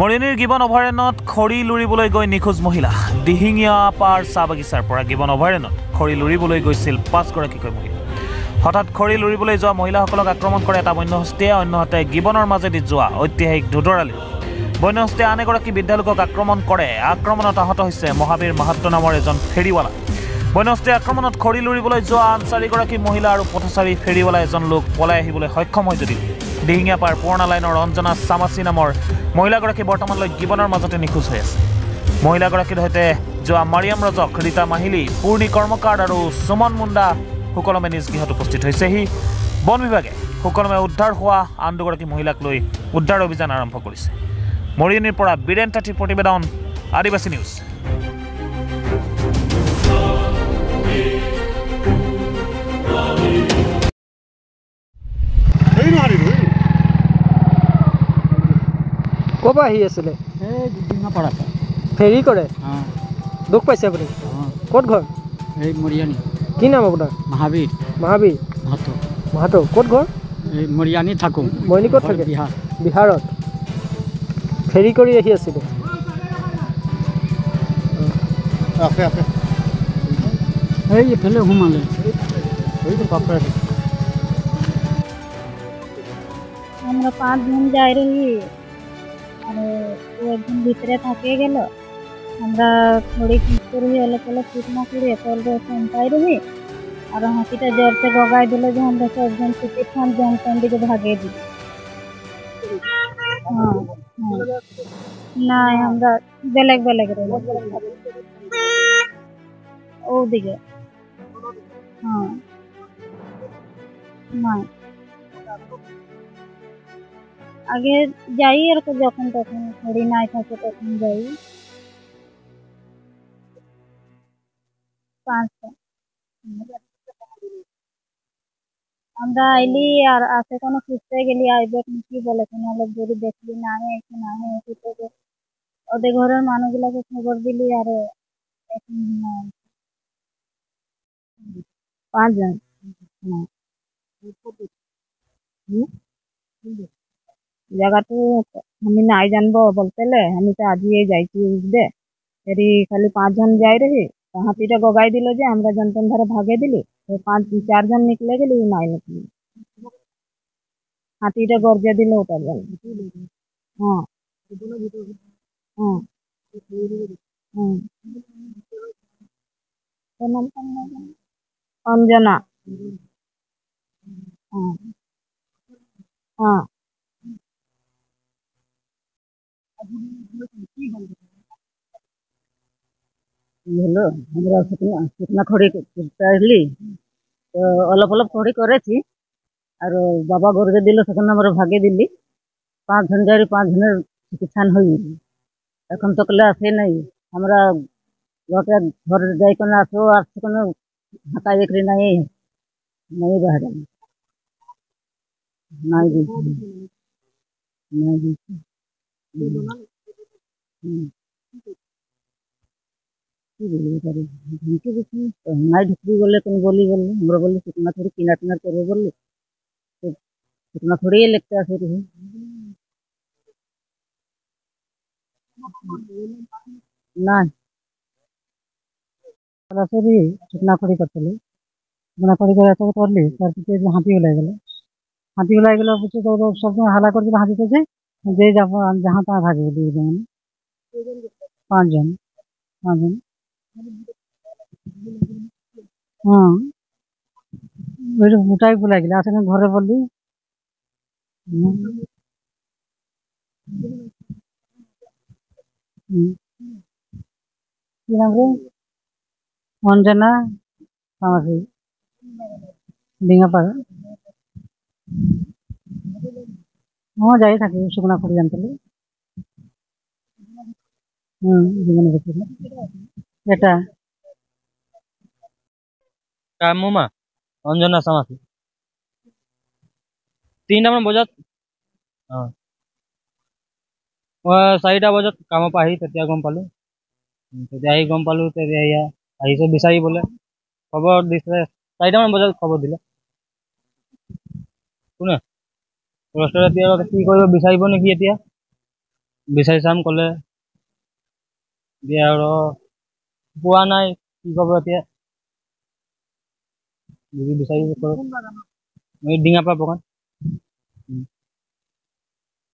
মৰিয়নিৰ গিবন অভয়াৰণ্যত খৰি লুৰিবলৈ গৈ নিখোজ মহিলা। দিহিঙীয়া পাৰ চাহ বাগিচাৰ পৰা গিবন অভয়াৰণ্যত খৰি লুৰিবলৈ গৈছিল 5গৰাকীকৈ মহিলা। হঠাৎ খৰি লুৰিবলৈ যোৱা মহিলাসকলক আক্ৰমণ কৰে এটা বন্যহস্তীয়ে। অন্যহাতে গিবনৰ মাজেদি যোৱা ঐতিহাসিক ধুদৰালি বন্যহস্তীয়ে আন এগৰাকী বৃদ্ধা লোকক আক্ৰমণ কৰে। আক্ৰমণত আহত হৈছে মহাবীৰ মাহাত্ত নামৰ এজন ফেৰীৱালা। বন্যহস্তীৰ আক্ৰমণত খৰি লুৰিবলৈ যোৱা আন 4গৰাকী মহিলা আৰু পথচাৰী ফেৰীৱালা এজন লোক পলাই আহিবলৈ সক্ষম হয় যদিও দিহিঙীয়া পাৰ পুৰণা লাইনৰ অঞ্জনা চামাচি নামৰ মহিলাগৰাকী বৰ্তমানলৈ গিবনৰ মাজতে নিখোজ হৈ আছে। মহিলাগৰাকীৰ সৈতে যোৱা মাৰিয়াম ৰজক, ৰীতা মাহিলী, পূৰ্ণি কৰ্মকাৰ আৰু সুমন মুণ্ডা সুকলমে নিজ গৃহত উপস্থিত হৈছেহি। বন বিভাগে সুকলমে উদ্ধাৰ হোৱা আন 2গৰাকী মহিলাক লৈ উদ্ধাৰ অভিযান আৰম্ভ কৰিছে। মৰিয়নিৰ পৰা বীৰেন তাঁতীৰ প্ৰতিবেদন, আদিবাসী নিউজ। ক'ৰ পৰা আহি আছিলে? ফেৰী কৰে? দুখ পাইছে আপুনি? ক'ত ঘৰ? এই মৰিয়ানি। কি নাম আপোনাৰ? মহাবীৰ। মহাবীৰ মাহাতো। ক'ত ঘৰ? এই মৰিয়ানি থাকোঁ। মৰিয়নি ক'ত থাকে? বিহাৰ। বিহাৰত ফেৰী কৰি আহি আছিলে? এই এফালে সোমালে। আমরা 5 জন যাই রহি আর ও একজন ভিতরে থাকে গেল। আমরা থোড়ি কিছু রহি অলপ অলপ কিনা করে তলবে সন্তাই রহি আর হাতিটা জোরসে গগাই দিল যে আমরা সবজন ছুটি খান জংশন দিকে ভাগিয়ে দিই। না আমরা বেলেগ বেলেগ রহি ওদিকে। না আগে যাই আর যখন তখন খড়ি নাই থাকে তখন যাই। 5টা আমরা আইলি আর আসে কোনো খুঁজতে গেলি আইবে কি বলে কোনো লোক যদি দেখলি না এসে না ওদের ঘরের মানুষগুলাকে খবর দিলি আর এখন 5 জন। জায়গাটা আমি নাই জানবো বলতেলে আমি তো আজই যাইছি বুঝবে। ফেরি খালি 5 জন যাই রহি হাতিটা গগাই দিল যে আমরা জনতন ধরে ভাগে দিলি 4 জন নিকলে গেলি নাই নিকলি হাতিটা গর্জে দিল ওটা জল। অঞ্জনা। হলো আমরা শুকনা খড়ি চাইলি তো অলপ অলপ খড়ি করেছি আর বাবা গর্জে দিল সেখানে আমরা ভাগে দিলি 5 জন যাই 5 জনের চিকিৎসান হয়ে এখন তো কলে আসে নাই আমরা লোকে ঘর যাই কোনো আসো আর কোনো হাঁকা বিক্রি নাই নাই বাহারে নাই নাই নাই ঢুকবি বলে তুমি বলি বললে আমরা বললি শুকনা থোড়ি কিনা টিনার করবো বললি শুকনা থোড়ি লিখতে আসে রহি না সরাসরি শুকনা খড়ি করছিল শুকনা খড়ি করে এত করলি তার পিছিয়ে হাতি ওলাই গেল পিছিয়ে তো সবসময় হালা করছিল হাতিতে যে যাবো যাহা তা ভাগে দিয়ে যেমন 5 জন ওটাই ভুলাই গেলে আসলে ঘরে বললি কি নাম রে অঞ্জনা চামাচি ডিঙাপাড়া। যাই থাকি শুকনা খড়ি আনতে এটা কামুমা অঞ্জনা চামাচি 3টামান বজাত 4টা বজাত কামৰ পৰা আহি তেতিয়া গম পালো তেতিয়া আহিছে বিচাৰিবলে খবৰ দিছে 4টামান বজাত খবৰ দিলে কোনে ৰাতি কি কৰিব বিচাৰিব নেকি এতিয়া বিচাৰি চাম ক'লে দিয়া আৰু পোৱা নাই কি ক'ব এতিয়া যদি বিচাৰি ডিঙাপা প্ৰকাশ